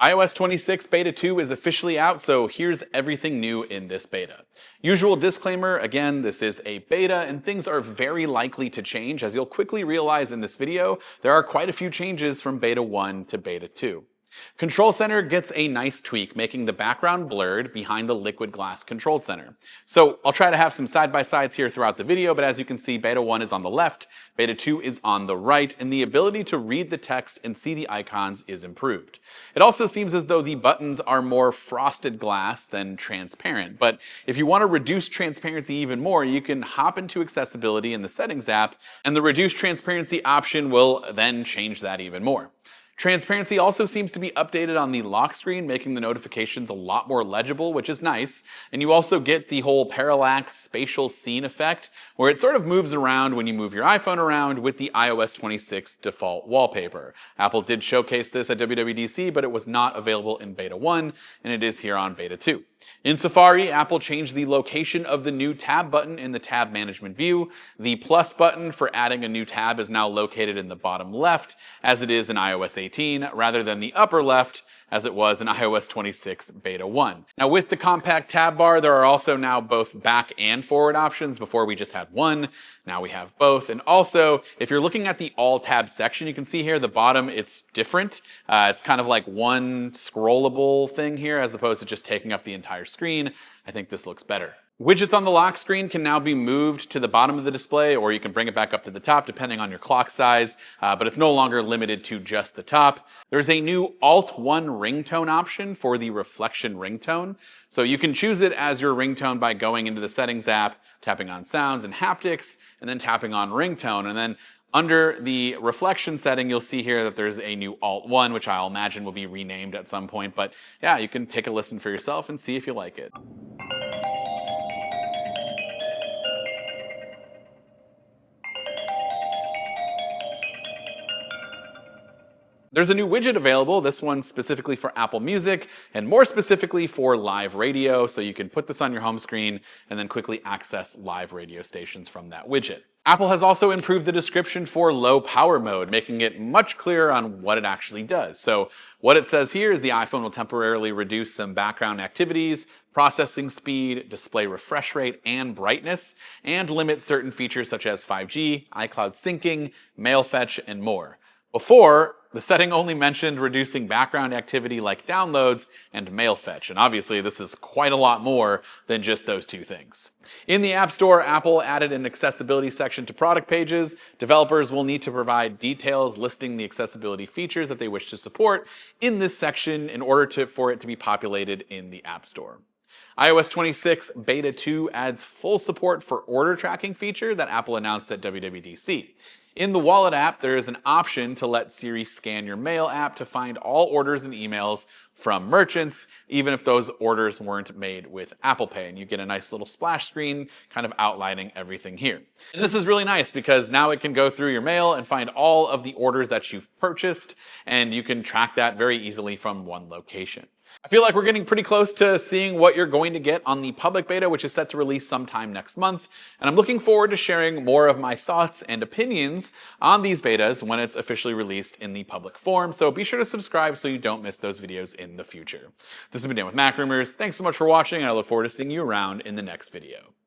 iOS 26 Beta 2 is officially out, so here's everything new in this beta. Usual disclaimer, again, this is a beta and things are very likely to change. As you'll quickly realize in this video, there are quite a few changes from Beta 1 to Beta 2. Control Center gets a nice tweak, making the background blurred behind the liquid glass control center. So I'll try to have some side-by-sides here throughout the video, but as you can see, Beta 1 is on the left, Beta 2 is on the right, and the ability to read the text and see the icons is improved. It also seems as though the buttons are more frosted glass than transparent, but if you want to reduce transparency even more, you can hop into Accessibility in the Settings app, and the Reduce Transparency option will then change that even more. Transparency also seems to be updated on the lock screen, making the notifications a lot more legible, which is nice. And you also get the whole parallax spatial scene effect, where it sort of moves around when you move your iPhone around with the iOS 26 default wallpaper. Apple did showcase this at WWDC, but it was not available in Beta 1, and it is here on Beta 2. In Safari, Apple changed the location of the new tab button in the tab management view. The plus button for adding a new tab is now located in the bottom left, as it is in iOS 18, rather than the upper left, as it was in iOS 26 Beta 1. Now with the compact tab bar, there are also now both back and forward options. Before we just had one, now we have both. And also, if you're looking at the all tab section, you can see here at the bottom, it's different. It's kind of like one scrollable thing here, as opposed to just taking up the entire screen. I think this looks better. Widgets on the lock screen can now be moved to the bottom of the display, or you can bring it back up to the top depending on your clock size, but it's no longer limited to just the top. There's a new Alt-1 ringtone option for the reflection ringtone. So you can choose it as your ringtone by going into the Settings app, tapping on Sounds and Haptics, and then tapping on Ringtone. And then under the reflection setting, you'll see here that there's a new Alt-1, which I'll imagine will be renamed at some point. But yeah, you can take a listen for yourself and see if you like it. There's a new widget available, this one specifically for Apple Music, and more specifically for live radio, so you can put this on your home screen and then quickly access live radio stations from that widget. Apple has also improved the description for low power mode, making it much clearer on what it actually does. So what it says here is the iPhone will temporarily reduce some background activities, processing speed, display refresh rate, and brightness, and limit certain features such as 5G, iCloud syncing, mail fetch, and more. Before, the setting only mentioned reducing background activity like downloads and mail fetch, and obviously this is quite a lot more than just those two things. In the App Store, Apple added an accessibility section to product pages. Developers will need to provide details listing the accessibility features that they wish to support in this section in order for it to be populated in the App Store. iOS 26 Beta 2 adds full support for order tracking feature that Apple announced at WWDC. In the Wallet app, there is an option to let Siri scan your Mail app to find all orders and emails from merchants, even if those orders weren't made with Apple Pay. And you get a nice little splash screen kind of outlining everything here. And this is really nice because now it can go through your mail and find all of the orders that you've purchased, and you can track that very easily from one location. I feel like we're getting pretty close to seeing what you're going to get on the public beta, which is set to release sometime next month. And I'm looking forward to sharing more of my thoughts and opinions on these betas when it's officially released in the public form. So be sure to subscribe so you don't miss those videos in the future. This has been Dan with MacRumors. Thanks so much for watching, and I look forward to seeing you around in the next video.